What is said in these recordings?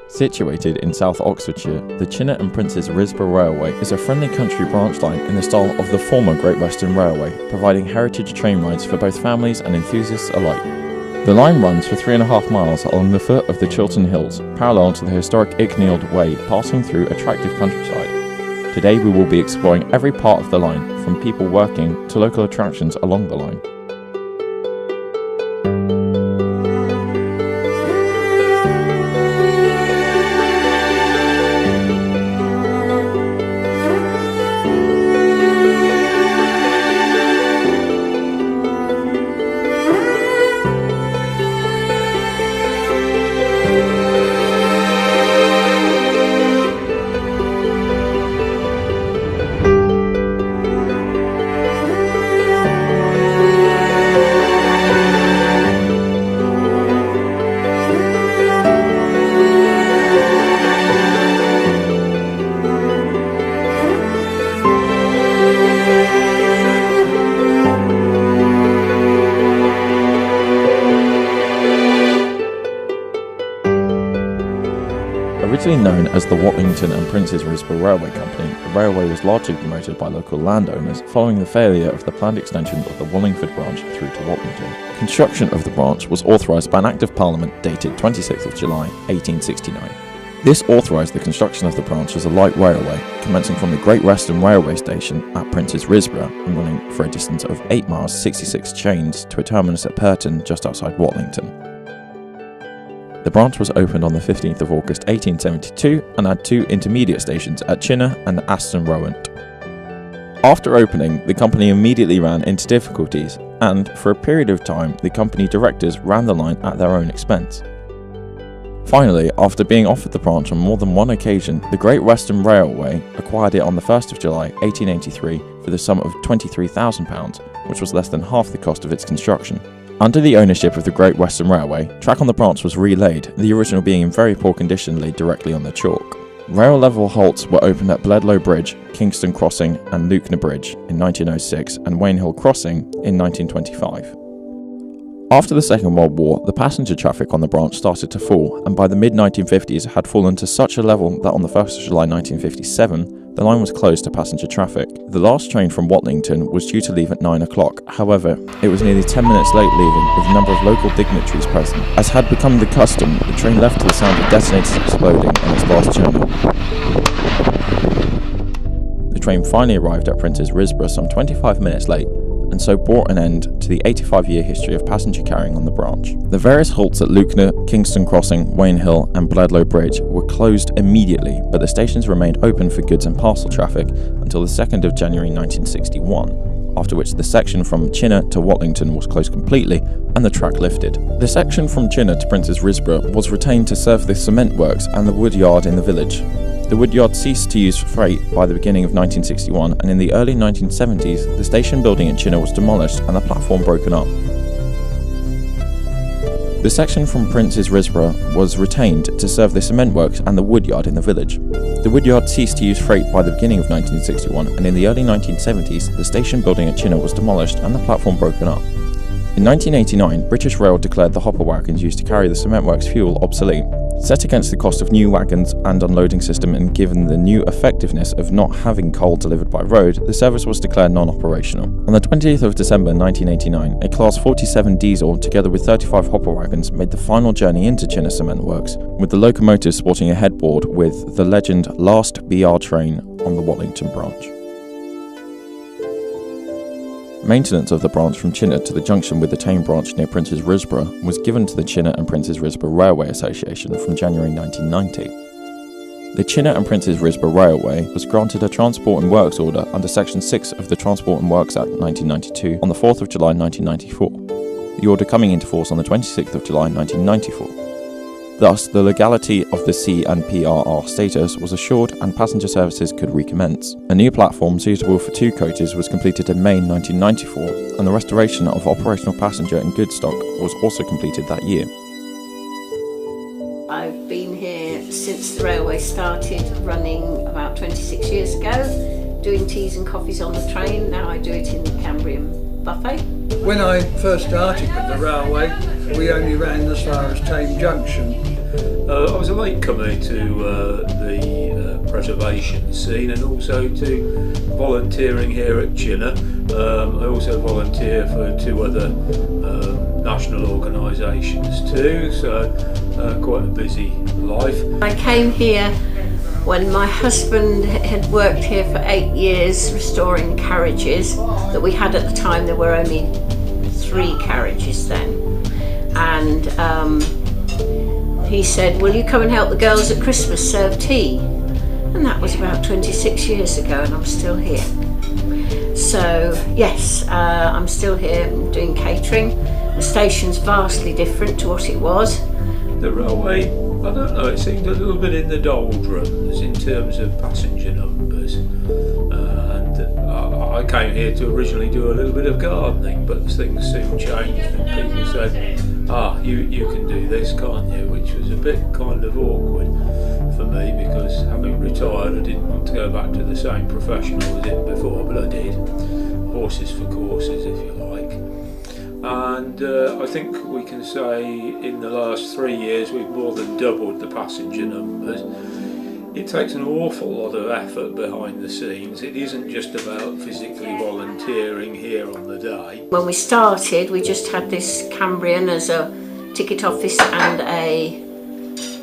Situated in South Oxfordshire, the Chinnor and Princes Risborough Railway is a friendly country branch line in the style of the former Great Western Railway, providing heritage train rides for both families and enthusiasts alike. The line runs for 3.5 miles along the foot of the Chiltern Hills, parallel to the historic Icknield Way, passing through attractive countryside. Today we will be exploring every part of the line, from people working to local attractions along the line. Originally known as the Walton and Princes Risborough Railway Company, the railway was largely promoted by local landowners following the failure of the planned extension of the Wallingford branch through to Walton. Construction of the branch was authorised by an Act of Parliament dated 26th of July 1869. This authorised the construction of the branch as a light railway, commencing from the Great Western Railway Station at Princes Risborough and running for a distance of 8 miles 66 chains to a terminus at Purton just outside Watlington. The branch was opened on the 15th of August 1872 and had 2 intermediate stations at Chinnor and Aston Rowant. After opening, the company immediately ran into difficulties and, for a period of time, the company directors ran the line at their own expense. Finally, after being offered the branch on more than one occasion, the Great Western Railway acquired it on the 1st of July 1883 for the sum of £23,000, which was less than half the cost of its construction. Under the ownership of the Great Western Railway, track on the branch was relaid, the original being in very poor condition laid directly on the chalk. Rail level halts were opened at Bledlow Bridge, Kingston Crossing and Luckner Bridge in 1906 and Wayne Hill Crossing in 1925. After the Second World War, the passenger traffic on the branch started to fall, and by the mid-1950s had fallen to such a level that on the 1st of July 1957, the line was closed to passenger traffic. The last train from Watlington was due to leave at 9 o'clock, however, it was nearly 10 minutes late leaving with a number of local dignitaries present. As had become the custom, the train left to the sound of detonators exploding on its last journey. The train finally arrived at Princes Risborough some 25 minutes late, and so brought an end to the 85-year history of passenger carrying on the branch. The various halts at Luckner, Kingston Crossing, Wayne Hill and Bledlow Bridge were closed immediately, but the stations remained open for goods and parcel traffic until the 2nd of January 1961, after which the section from Chinnor to Watlington was closed completely and the track lifted. The section from Chinnor to Princes Risborough was retained to serve the cement works and the wood yard in the village. The woodyard ceased to use freight by the beginning of 1961, and in the early 1970s, the station building at Chinnor was demolished and the platform broken up. The section from Princes Risborough was retained to serve the cement works and the woodyard in the village. The woodyard ceased to use freight by the beginning of 1961, and in the early 1970s, the station building at Chinnor was demolished and the platform broken up. In 1989, British Rail declared the hopper wagons used to carry the cement works fuel obsolete. Set against the cost of new wagons and unloading system, and given the new effectiveness of not having coal delivered by road, the service was declared non-operational. On the 20th of December 1989, a Class 47 diesel together with 35 hopper wagons made the final journey into Chinnor Cement Works, with the locomotive sporting a headboard with the legend "Last BR Train" on the Watlington branch. Maintenance of the branch from Chinnor to the junction with the Tame branch near Princes Risborough was given to the Chinnor and Princes Risborough Railway Association from January 1990. The Chinnor and Princes Risborough Railway was granted a Transport and Works order under Section 6 of the Transport and Works Act 1992 on the 4th of July 1994, the order coming into force on the 26th of July 1994. Thus, the legality of the C and PRR status was assured and passenger services could recommence. A new platform suitable for 2 coaches was completed in May 1994, and the restoration of operational passenger and goods stock was also completed that year. I've been here since the railway started running about 26 years ago, doing teas and coffees on the train. Now I do it in the Cambrian buffet. When I first started with the railway, we only ran as far as Tame Junction, I was a latecomer to the preservation scene, and also to volunteering here at Chinnor. I also volunteer for 2 other national organisations too, so quite a busy life. I came here when my husband had worked here for 8 years restoring carriages that we had at the time. There were only 3 carriages then, and he said, will you come and help the girls at Christmas serve tea? And that was about 26 years ago, and I'm still here. So yes, I'm still here. I'm doing catering. The station's vastly different to what it was. The railway, I don't know, it seemed a little bit in the doldrums in terms of passenger numbers, and I came here to originally do a little bit of gardening, but things soon changed and people said, you can do this, can't you? Which was a bit kind of awkward for me, because having retired I didn't want to go back to the same profession I was in before, but I did. Horses for courses, if you like. And I think we can say in the last 3 years we've more than doubled the passenger numbers. It takes an awful lot of effort behind the scenes. It isn't just about physically volunteering here on the day. When we started, we just had this Cambrian as a ticket office and a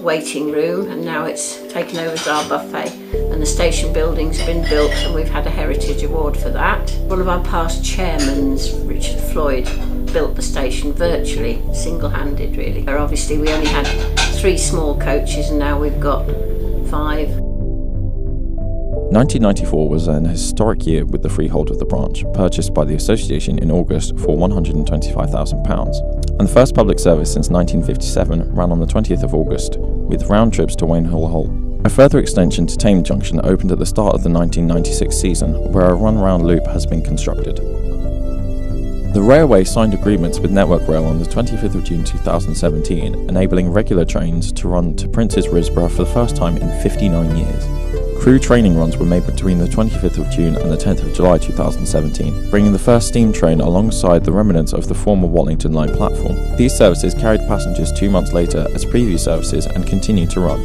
waiting room, and now it's taken over as our buffet, and the station building's been built, and we've had a Heritage Award for that. One of our past chairmen, Richard Floyd, built the station virtually single-handed, really. Where obviously we only had 3 small coaches, and now we've got 5. 1994 was an historic year with the freehold of the branch, purchased by the association in August for £125,000, and the first public service since 1957 ran on the 20th of August, with round trips to Wainhill Hall. A further extension to Tame Junction opened at the start of the 1996 season, where a run-round loop has been constructed. The railway signed agreements with Network Rail on the 25th of June 2017, enabling regular trains to run to Prince's Risborough for the first time in 59 years. Crew training runs were made between the 25th of June and the 10th of July 2017, bringing the first steam train alongside the remnants of the former Wallington Line platform. These services carried passengers 2 months later as previous services and continue to run.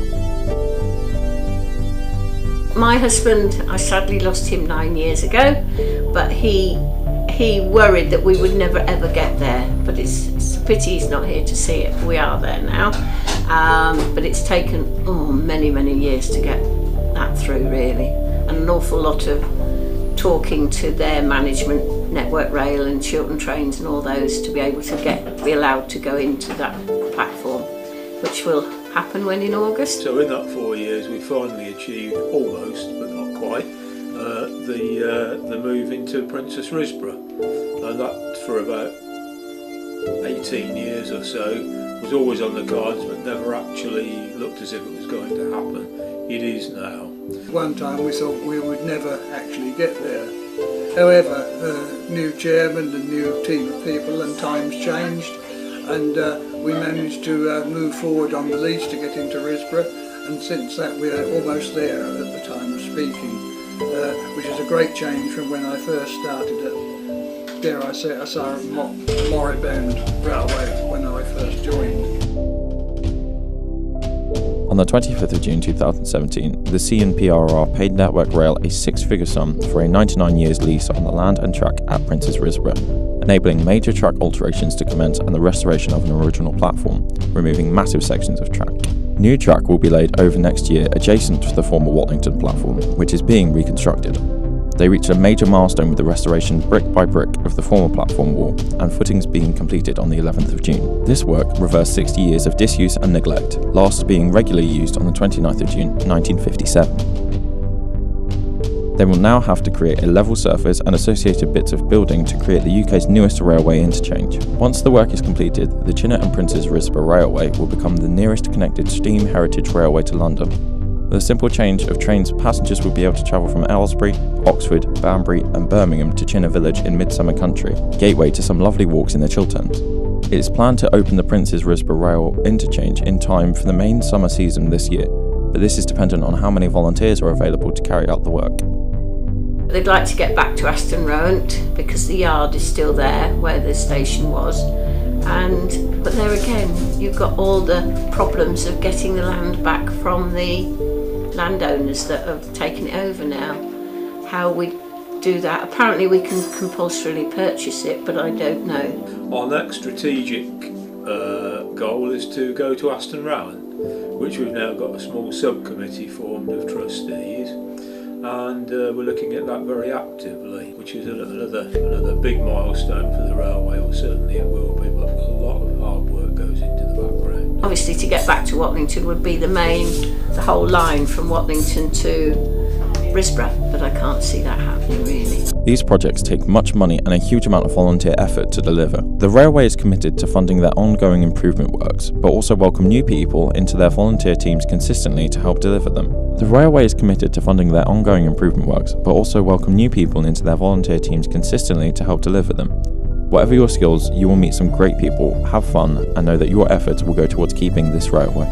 My husband, I sadly lost him 9 years ago, but he worried that we would never ever get there, but it's a pity he's not here to see it. We are there now, but it's taken many years to get that through, really, and an awful lot of talking to their management, Network Rail and Chiltern Trains and all those, to be able to be allowed to go into that platform, which will happen when in August. So in that 4 years we finally achieved almost, but not quite, the move into Princess Risborough, and that for about 18 years or so was always on the cards, but never actually looked as if it was going to happen. It is now. One time we thought we would never actually get there. However, new chairman and new team of people, and times changed, and we managed to move forward on the lease to get into Risborough, and since that we're almost there at the time of speaking, which is a great change from when I first started at, dare I say, a moribund railway when I first joined. On the 25th of June 2017, the CNPRR paid Network Rail a 6-figure sum for a 99 years lease on the land and track at Prince's Risborough, enabling major track alterations to commence and the restoration of an original platform, removing massive sections of track. New track will be laid over next year adjacent to the former Watlington platform, which is being reconstructed. They reached a major milestone with the restoration brick by brick of the former platform wall, and footings being completed on the 11th of June. This work reversed 60 years of disuse and neglect, last being regularly used on the 29th of June 1957. They will now have to create a level surface and associated bits of building to create the UK's newest railway interchange. Once the work is completed, the Chinnor and Prince's Risborough Railway will become the nearest connected steam heritage railway to London. With a simple change of trains, passengers will be able to travel from Aylesbury, Oxford, Banbury and Birmingham to Chinnor Village in Midsummer Country, gateway to some lovely walks in the Chilterns. It is planned to open the Prince's Risborough Rail interchange in time for the main summer season this year, but this is dependent on how many volunteers are available to carry out the work. They'd like to get back to Aston Rowant because the yard is still there where the station was, But there again, you've got all the problems of getting the land back from the landowners that have taken it over now. How we do that? Apparently we can compulsorily purchase it, but I don't know. Our next strategic goal is to go to Aston Rowan, which we've now got a small subcommittee formed of trustees, and we're looking at that very actively, which is another big milestone for the railway, or certainly it will be, but a lot of hard work goes into the background. Obviously to get back to Watlington would be the whole line from Watlington to Risborough, but I can't see that happening really. These projects take much money and a huge amount of volunteer effort to deliver. The railway is committed to funding their ongoing improvement works, but also welcome new people into their volunteer teams consistently to help deliver them. The railway is committed to funding their ongoing improvement works, but also welcome new people into their volunteer teams consistently to help deliver them. Whatever your skills, you will meet some great people, have fun, and know that your efforts will go towards keeping this railway.